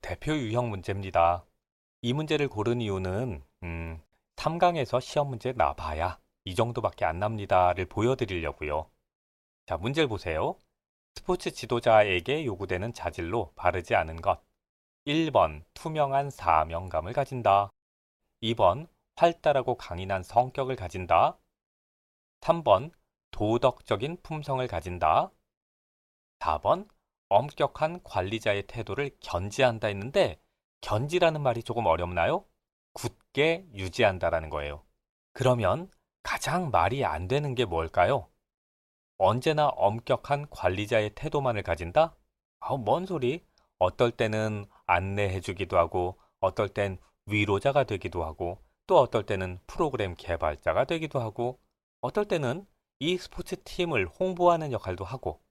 대표 유형 문제입니다. 이 문제를 고른 이유는 3강에서 시험 문제 나봐야 이 정도밖에 안 납니다를 보여드리려고요. 자, 문제를 보세요. 스포츠 지도자에게 요구되는 자질로 바르지 않은 것. 1번 투명한 사명감을 가진다. 2번 활달하고 강인한 성격을 가진다. 3번 도덕적인 품성을 가진다. 4번 엄격한 관리자의 태도를 견지한다 했는데 견지라는 말이 조금 어렵나요? 굳게 유지한다라는 거예요. 그러면 가장 말이 안 되는 게 뭘까요? 언제나 엄격한 관리자의 태도만을 가진다? 뭔 소리? 어떨 때는 안내해주기도 하고, 어떨 땐 위로자가 되기도 하고, 또 어떨 때는 프로그램 개발자가 되기도 하고, 어떨 때는 이 스포츠 팀을 홍보하는 역할도 하고,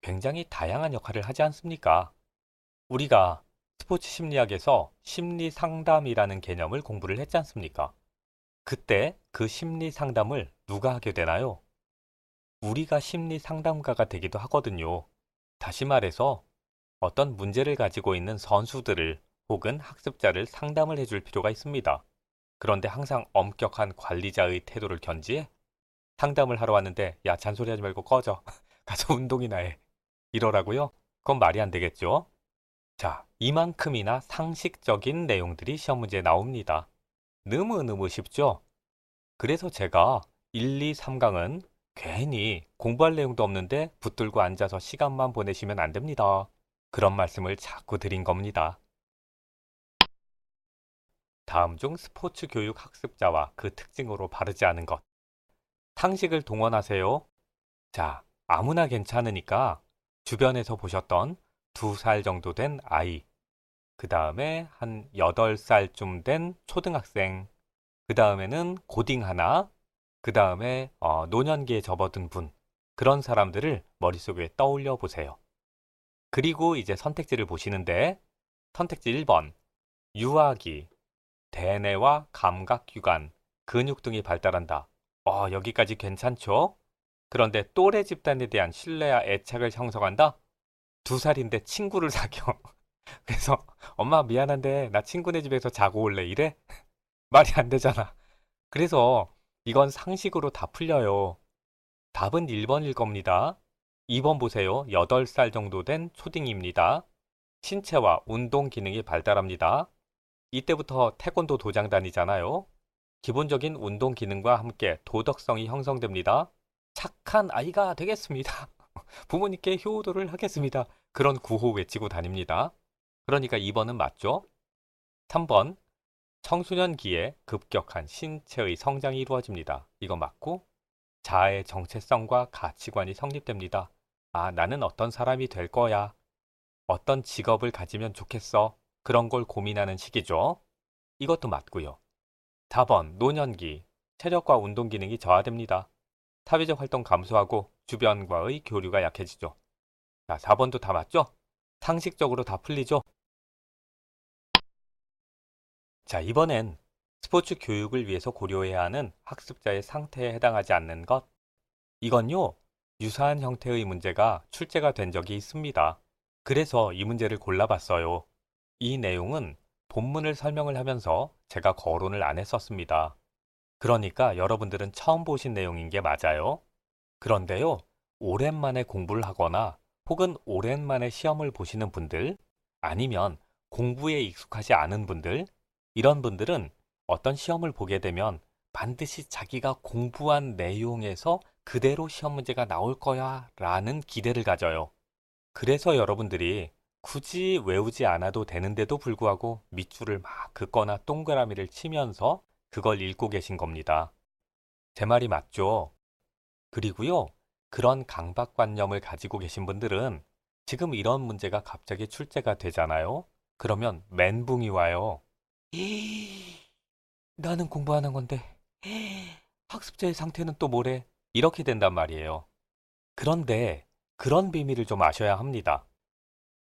굉장히 다양한 역할을 하지 않습니까? 우리가 스포츠 심리학에서 심리 상담이라는 개념을 공부를 했지 않습니까? 그때 그 심리 상담을 누가 하게 되나요? 우리가 심리 상담가가 되기도 하거든요. 다시 말해서 어떤 문제를 가지고 있는 선수들을 혹은 학습자를 상담을 해줄 필요가 있습니다. 그런데 항상 엄격한 관리자의 태도를 견지해 상담을 하러 왔는데 야, 잔소리하지 말고 꺼져. 가서 운동이나 해. 이러라고요? 그건 말이 안 되겠죠? 자, 이만큼이나 상식적인 내용들이 시험 문제에 나옵니다. 너무너무 쉽죠? 그래서 제가 1, 2, 3강은 괜히 공부할 내용도 없는데 붙들고 앉아서 시간만 보내시면 안 됩니다. 그런 말씀을 자꾸 드린 겁니다. 다음 중 스포츠 교육 학습자와 그 특징으로 바르지 않은 것. 상식을 동원하세요. 자, 아무나 괜찮으니까 주변에서 보셨던 2살 정도 된 아이, 그 다음에 한 8살쯤 된 초등학생, 그 다음에는 고딩 하나, 그 다음에 노년기에 접어든 분, 그런 사람들을 머릿속에 떠올려 보세요. 그리고 이제 선택지를 보시는데 선택지 1번, 유아기, 대뇌와 감각기관, 근육 등이 발달한다. 여기까지 괜찮죠? 그런데 또래 집단에 대한 신뢰와 애착을 형성한다? 2살인데 친구를 사겨. 그래서 엄마 미안한데 나 친구네 집에서 자고 올래 이래? 말이 안 되잖아. 그래서 이건 상식으로 다 풀려요. 답은 1번일 겁니다. 2번 보세요. 8살 정도 된 초딩입니다. 신체와 운동 기능이 발달합니다. 이때부터 태권도 도장 다니잖아요. 기본적인 운동 기능과 함께 도덕성이 형성됩니다. 착한 아이가 되겠습니다. 부모님께 효도를 하겠습니다. 그런 구호 외치고 다닙니다. 그러니까 2번은 맞죠? 3번, 청소년기에 급격한 신체의 성장이 이루어집니다. 이거 맞고, 자아의 정체성과 가치관이 성립됩니다. 나는 어떤 사람이 될 거야. 어떤 직업을 가지면 좋겠어. 그런 걸 고민하는 시기죠. 이것도 맞고요. 4번, 노년기. 체력과 운동 기능이 저하됩니다. 사회적 활동 감소하고 주변과의 교류가 약해지죠. 자, 4번도 다 맞죠? 상식적으로 다 풀리죠? 자, 이번엔 스포츠 교육을 위해서 고려해야 하는 학습자의 상태에 해당하지 않는 것. 이건요, 유사한 형태의 문제가 출제가 된 적이 있습니다. 그래서 이 문제를 골라봤어요. 이 내용은 본문을 설명을 하면서 제가 거론을 안 했었습니다. 그러니까 여러분들은 처음 보신 내용인 게 맞아요. 그런데요, 오랜만에 공부를 하거나 혹은 오랜만에 시험을 보시는 분들, 아니면 공부에 익숙하지 않은 분들, 이런 분들은 어떤 시험을 보게 되면 반드시 자기가 공부한 내용에서 그대로 시험 문제가 나올 거야 라는 기대를 가져요. 그래서 여러분들이 굳이 외우지 않아도 되는데도 불구하고 밑줄을 막 긋거나 동그라미를 치면서 그걸 읽고 계신 겁니다. 제 말이 맞죠? 그리고요, 그런 강박관념을 가지고 계신 분들은 지금 이런 문제가 갑자기 출제가 되잖아요. 그러면 멘붕이 와요. 나는 공부하는 건데 학습자의 상태는 또 뭐래? 이렇게 된단 말이에요. 그런데 그런 비밀을 좀 아셔야 합니다.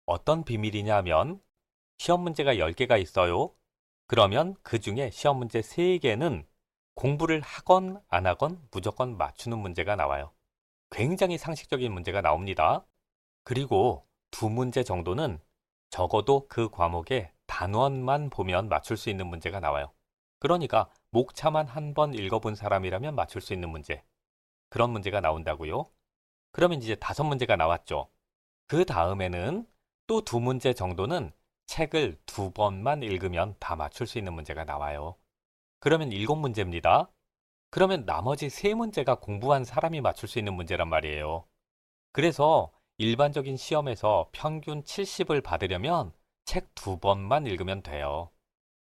어떤 비밀이냐면 시험 문제가 10개가 있어요. 그러면 그 중에 시험 문제 3개는 공부를 하건 안 하건 무조건 맞추는 문제가 나와요. 굉장히 상식적인 문제가 나옵니다. 그리고 2문제 정도는 적어도 그 과목의 단원만 보면 맞출 수 있는 문제가 나와요. 그러니까 목차만 한 번 읽어본 사람이라면 맞출 수 있는 문제. 그런 문제가 나온다고요. 그러면 이제 5문제가 나왔죠. 그 다음에는 또 2문제 정도는 책을 2번만 읽으면 다 맞출 수 있는 문제가 나와요. 그러면 7문제입니다. 그러면 나머지 3문제가 공부한 사람이 맞출 수 있는 문제란 말이에요. 그래서 일반적인 시험에서 평균 70을 받으려면 책 2번만 읽으면 돼요.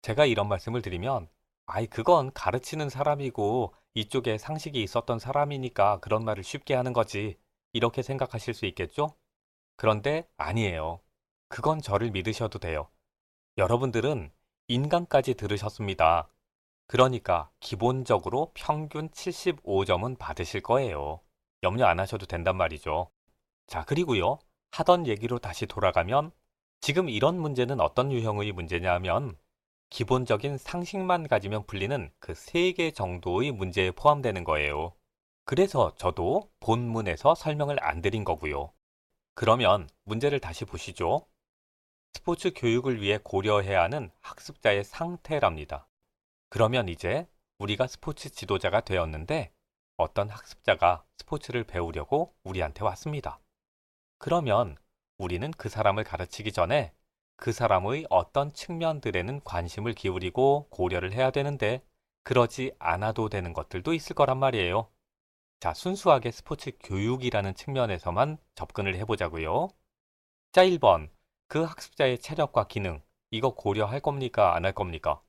제가 이런 말씀을 드리면, 아이, 그건 가르치는 사람이고 이쪽에 상식이 있었던 사람이니까 그런 말을 쉽게 하는 거지. 이렇게 생각하실 수 있겠죠? 그런데 아니에요. 그건 저를 믿으셔도 돼요. 여러분들은 인강까지 들으셨습니다. 그러니까 기본적으로 평균 75점은 받으실 거예요. 염려 안 하셔도 된단 말이죠. 자, 그리고요. 하던 얘기로 다시 돌아가면 지금 이런 문제는 어떤 유형의 문제냐 하면 기본적인 상식만 가지면 풀리는 그 3개 정도의 문제에 포함되는 거예요. 그래서 저도 본문에서 설명을 안 드린 거고요. 그러면 문제를 다시 보시죠. 스포츠 교육을 위해 고려해야 하는 학습자의 상태랍니다. 그러면 이제 우리가 스포츠 지도자가 되었는데 어떤 학습자가 스포츠를 배우려고 우리한테 왔습니다. 그러면 우리는 그 사람을 가르치기 전에 그 사람의 어떤 측면들에는 관심을 기울이고 고려를 해야 되는데 그러지 않아도 되는 것들도 있을 거란 말이에요. 자, 순수하게 스포츠 교육이라는 측면에서만 접근을 해보자고요. 자, 1번. 그 학습자의 체력과 기능, 이거 고려할 겁니까? 안 할 겁니까?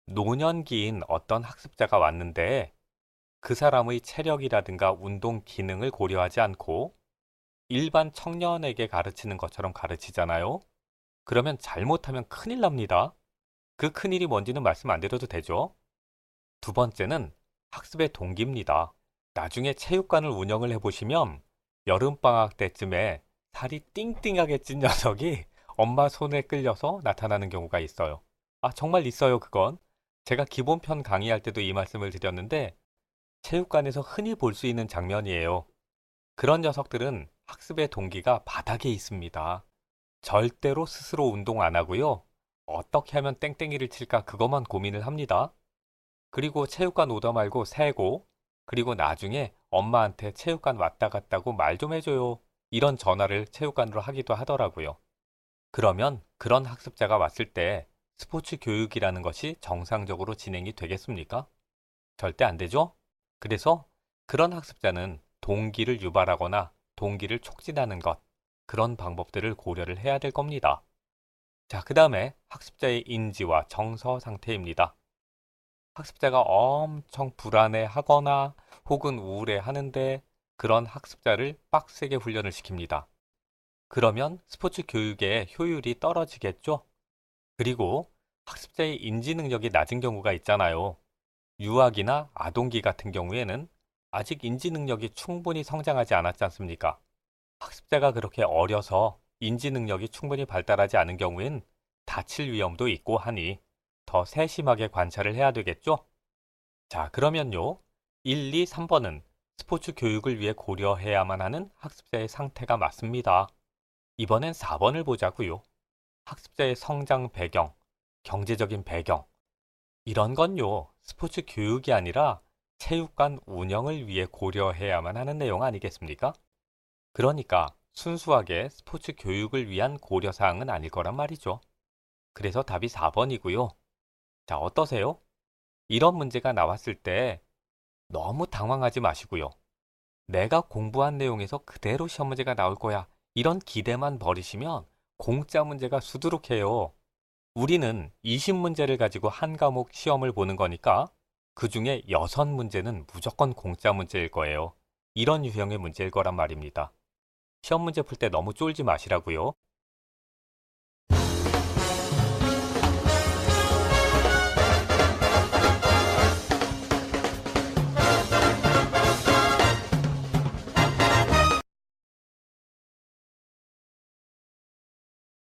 노년기인 어떤 학습자가 왔는데 그 사람의 체력이라든가 운동 기능을 고려하지 않고 일반 청년에게 가르치는 것처럼 가르치잖아요. 그러면 잘못하면 큰일 납니다. 그 큰일이 뭔지는 말씀 안 드려도 되죠. 2번째는 학습의 동기입니다. 나중에 체육관을 운영을 해보시면 여름방학 때쯤에 살이 띵띵하게 찐 녀석이 엄마 손에 끌려서 나타나는 경우가 있어요. 아, 정말 있어요, 그건. 제가 기본편 강의할 때도 이 말씀을 드렸는데 체육관에서 흔히 볼 수 있는 장면이에요. 그런 녀석들은 학습의 동기가 바닥에 있습니다. 절대로 스스로 운동 안 하고요. 어떻게 하면 땡땡이를 칠까 그것만 고민을 합니다. 그리고 체육관 오다 말고 새고, 그리고 나중에 엄마한테 체육관 왔다 갔다고 말 좀 해줘요. 이런 전화를 체육관으로 하기도 하더라고요. 그러면 그런 학습자가 왔을 때 스포츠 교육이라는 것이 정상적으로 진행이 되겠습니까? 절대 안 되죠? 그래서 그런 학습자는 동기를 유발하거나 동기를 촉진하는 것, 그런 방법들을 고려를 해야 될 겁니다. 자, 그 다음에 학습자의 인지와 정서 상태입니다. 학습자가 엄청 불안해하거나 혹은 우울해하는데 그런 학습자를 빡세게 훈련을 시킵니다. 그러면 스포츠 교육의 효율이 떨어지겠죠? 그리고 학습자의 인지 능력이 낮은 경우가 있잖아요. 유아기나 아동기 같은 경우에는 아직 인지 능력이 충분히 성장하지 않았지 않습니까? 학습자가 그렇게 어려서 인지 능력이 충분히 발달하지 않은 경우엔 다칠 위험도 있고 하니 더 세심하게 관찰을 해야 되겠죠? 자, 그러면요. 1, 2, 3번은 스포츠 교육을 위해 고려해야만 하는 학습자의 상태가 맞습니다. 이번엔 4번을 보자고요. 학습자의 성장 배경, 경제적인 배경. 이런 건요. 스포츠 교육이 아니라 체육관 운영을 위해 고려해야만 하는 내용 아니겠습니까? 그러니까 순수하게 스포츠 교육을 위한 고려사항은 아닐 거란 말이죠. 그래서 답이 4번이고요. 자, 어떠세요? 이런 문제가 나왔을 때 너무 당황하지 마시고요. 내가 공부한 내용에서 그대로 시험 문제가 나올 거야. 이런 기대만 버리시면 공짜 문제가 수두룩해요. 우리는 20문제를 가지고 한 과목 시험을 보는 거니까 그 중에 6문제는 무조건 공짜 문제일 거예요. 이런 유형의 문제일 거란 말입니다. 시험 문제 풀 때 너무 쫄지 마시라고요.